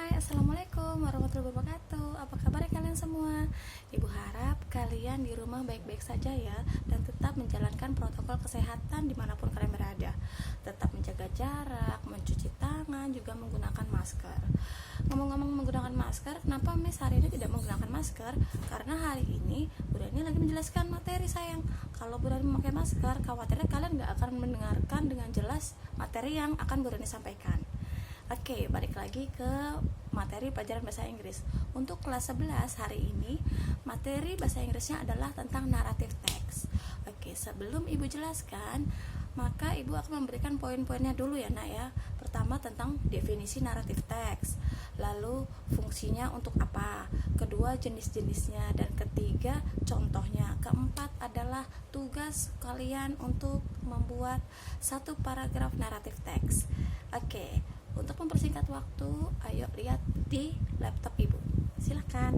Hai, Assalamualaikum warahmatullahi wabarakatuh. Apa kabar kalian semua? Ibu harap kalian di rumah baik-baik saja ya, dan tetap menjalankan protokol kesehatan dimanapun kalian berada. Tetap menjaga jarak, mencuci tangan, juga menggunakan masker. Ngomong-ngomong menggunakan masker, kenapa Miss hari ini tidak menggunakan masker? Karena hari ini Bu Rani lagi menjelaskan materi sayang. Kalau Bu Rani memakai masker, khawatirnya kalian gak akan mendengarkan dengan jelas materi yang akan Bu Rani sampaikan. Oke, balik lagi ke materi pelajaran bahasa Inggris. Untuk kelas 11 hari ini, materi bahasa Inggrisnya adalah tentang narrative text. Oke, sebelum Ibu jelaskan, maka Ibu akan memberikan poin-poinnya dulu ya, Nak ya. Pertama tentang definisi narrative text, lalu fungsinya untuk apa, kedua jenis-jenisnya, dan ketiga contohnya. Keempat adalah tugas kalian untuk membuat satu paragraf narrative text. Oke. Untuk mempersingkat waktu, ayo lihat di laptop Ibu. Silakan.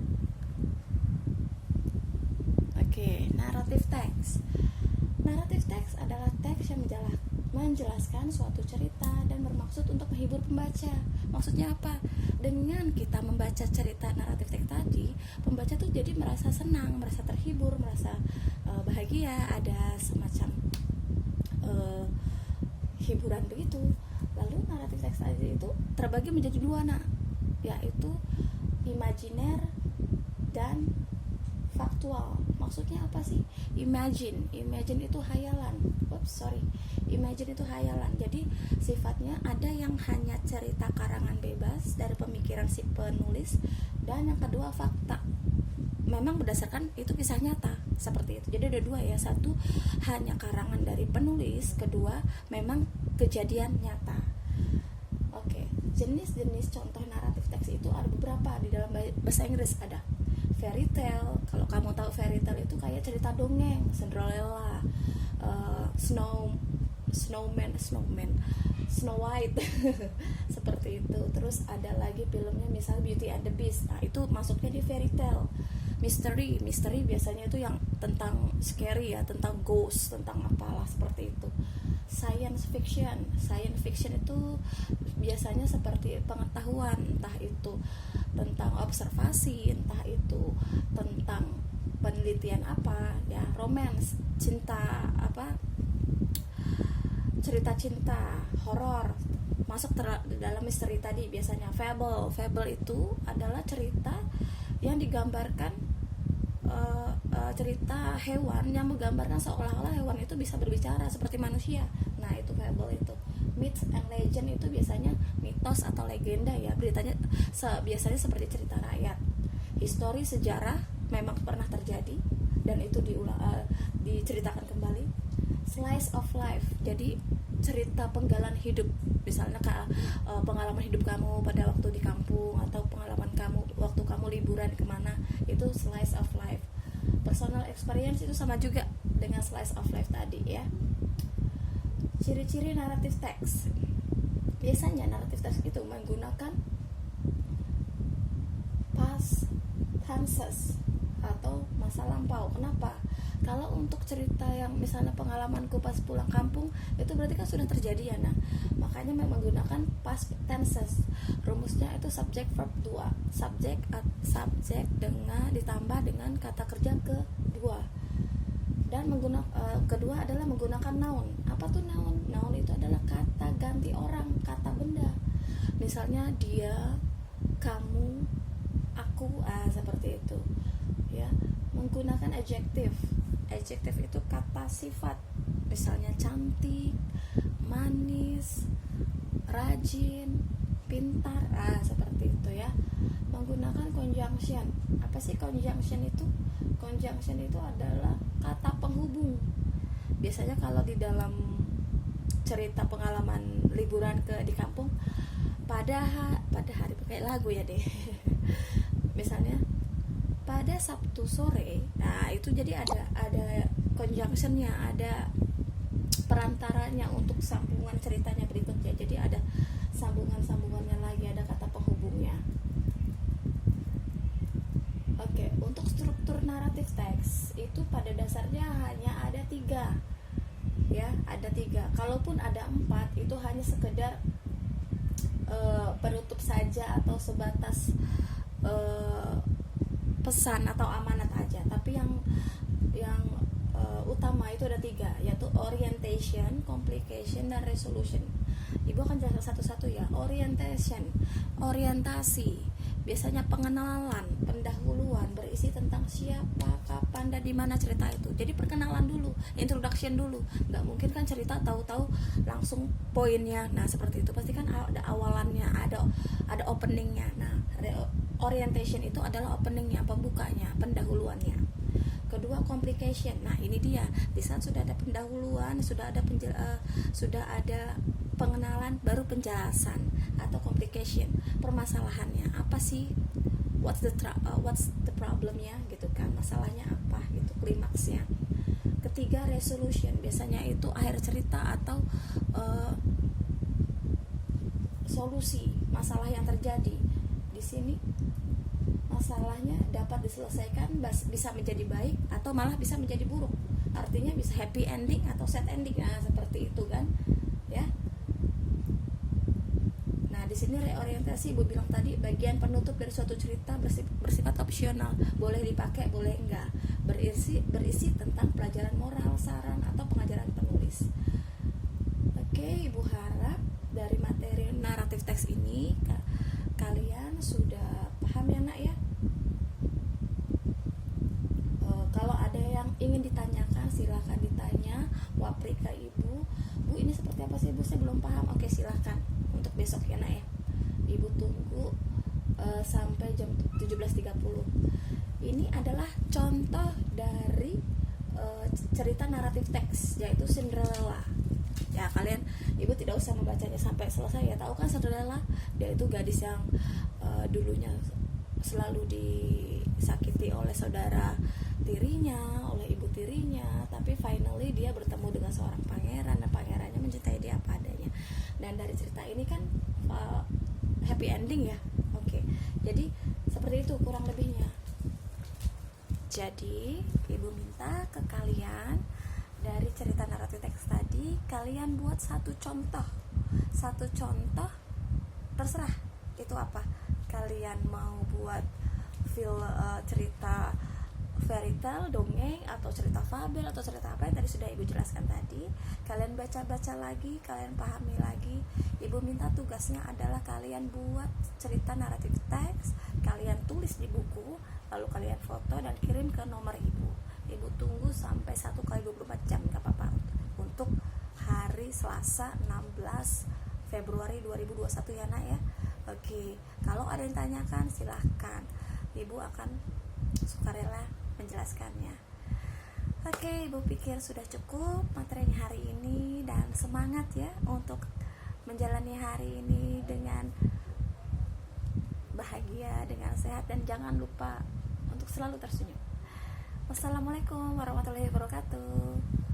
Oke, narrative text. Narrative text adalah teks yang menjelaskan suatu cerita dan bermaksud untuk menghibur pembaca. Maksudnya apa? Dengan kita membaca cerita naratif teks tadi, pembaca tuh jadi merasa senang, merasa terhibur, merasa bahagia, ada semacam hiburan begitu. Lalu naratif teks tadi itu terbagi menjadi dua, Nak, yaitu imajiner dan faktual. Maksudnya apa sih? Imagine itu hayalan. Imagine itu hayalan. Jadi sifatnya ada yang hanya cerita karangan bebas dari pemikiran si penulis, dan yang kedua fakta. Memang berdasarkan itu kisah nyata, seperti itu. Jadi ada dua ya, satu hanya karangan dari penulis, kedua memang kejadian nyata. Oke, jenis-jenis contoh naratif teks itu ada beberapa di dalam bahasa Inggris. Ada fairy tale. Kalau kamu tahu fairy tale itu kayak cerita dongeng, Cinderella, Snowman, Snow White seperti itu. Terus ada lagi filmnya misal Beauty and the Beast. Nah, itu masuknya di fairy tale. Misteri biasanya itu yang tentang scary ya, tentang ghost, tentang apalah seperti itu. Science fiction itu biasanya seperti pengetahuan, entah itu tentang observasi, entah itu tentang penelitian apa ya. Romance, cinta, cerita cinta, horor masuk dalam misteri tadi. Biasanya fable itu adalah cerita yang digambarkan cerita hewan yang menggambarkan seolah-olah hewan itu bisa berbicara seperti manusia. Nah, itu fable itu. Myth and legend itu biasanya mitos atau legenda ya, beritanya biasanya seperti cerita rakyat. Histori, sejarah memang pernah terjadi dan itu diceritakan kembali. Slice of life, jadi cerita penggalan hidup, misalnya pengalaman hidup kamu pada waktu di kampung, atau pengalaman kamu waktu kamu liburan kemana, itu slice of life. Personal experience itu sama juga dengan slice of life tadi ya. Ciri-ciri naratif teks. Biasanya naratif teks itu menggunakan past tenses atau masa lampau. Kenapa? Kalau untuk cerita yang misalnya pengalamanku pas pulang kampung, itu berarti kan sudah terjadi ya. Nah, makanya memang menggunakan past tenses. Rumusnya itu subject verb 2. Subjek dengan ditambah dengan kata kerja kedua. Dan kedua adalah menggunakan noun. Apa tuh noun? Noun itu adalah kata ganti orang, kata benda. Misalnya dia, kamu, aku, seperti itu. Ya, menggunakan adjective itu kata sifat, misalnya cantik, manis, rajin, pintar, seperti itu ya. Menggunakan conjunction. Apa sih conjunction itu? Conjunction itu adalah kata penghubung. Biasanya kalau di dalam cerita pengalaman liburan di kampung, pada hari pakai lagu ya deh misalnya pada Sabtu sore, nah itu jadi ada conjunctionnya, ada perantaranya untuk sambungan ceritanya berikutnya. Jadi ada sambungannya lagi, ada kata penghubungnya. Oke, untuk struktur naratif teks itu pada dasarnya hanya ada 3 ya, ada 3. Kalaupun ada 4 itu hanya sekedar penutup saja atau sebatas pesan atau amanat aja, tapi yang utama itu ada 3, yaitu orientation, complication, dan resolution. Ibu akan jelaskan satu-satu ya. Orientation, orientasi, biasanya pengenalan, pendahuluan, berisi tentang siapa, kapan, dan di mana cerita itu. Jadi perkenalan dulu, introduction dulu. Nggak mungkin kan cerita tahu-tahu langsung poinnya. Nah seperti itu, pasti kan ada awalannya, ada openingnya. Nah orientation itu adalah openingnya, pembukanya, pendahuluannya. Kedua, complication. Nah ini dia, di saat sudah ada pendahuluan, sudah ada pengenalan, baru penjelasan atau complication, permasalahannya apa sih, what's the problemnya gitu kan, masalahnya apa gitu, klimaksnya. Ketiga, resolution, biasanya itu akhir cerita atau solusi masalah yang terjadi. Di sini masalahnya dapat diselesaikan, bisa menjadi baik atau malah bisa menjadi buruk. Artinya bisa happy ending atau sad ending. Nah, seperti itu kan, ya. Nah, di sini reorientasi Ibu bilang tadi, bagian penutup dari suatu cerita bersifat opsional, boleh dipakai, boleh enggak. Berisi tentang pelajaran moral, saran atau pengajaran penulis. Oke, Ibu harap dari materi naratif teks ini kalian sudah paham ya nak ya. Kalau ada yang ingin ditanyakan silahkan ditanya, wapri ke Ibu. Bu, ini seperti apa sih Bu, saya belum paham. Oke, silahkan untuk besok ya nak ya. Ibu tunggu sampai jam 17.30. Ini adalah contoh dari cerita naratif teks, yaitu Cinderella. Ya kalian, Ibu tidak usah membacanya sampai selesai ya. Tahu kan Cinderella, dia itu gadis yang dulunya selalu disakiti oleh saudara tirinya, oleh ibu tirinya, tapi finally dia bertemu dengan seorang pangeran, dan pangerannya mencintai dia apa adanya. Dan dari cerita ini kan happy ending ya. Oke, jadi seperti itu kurang lebihnya. Jadi Ibu minta ke kalian, dari cerita naratif teks tadi kalian buat satu contoh, terserah itu apa. Kalian mau buat cerita fairy tale, dongeng, atau cerita fabel, atau cerita apa yang tadi sudah Ibu jelaskan tadi. Kalian baca-baca lagi, kalian pahami lagi. Ibu minta tugasnya adalah kalian buat cerita naratif teks, kalian tulis di buku, lalu kalian foto dan kirim ke nomor Ibu. Ibu tunggu sampai 1x24 jam, gak apa-apa, untuk hari Selasa 16 Februari 2021 ya nak ya. Oke, kalau ada yang tanyakan silahkan, Ibu akan sukarela menjelaskannya. Oke, Ibu pikir sudah cukup materinya hari ini, dan semangat ya untuk menjalani hari ini dengan bahagia, dengan sehat, dan jangan lupa untuk selalu tersenyum. Wassalamualaikum warahmatullahi wabarakatuh.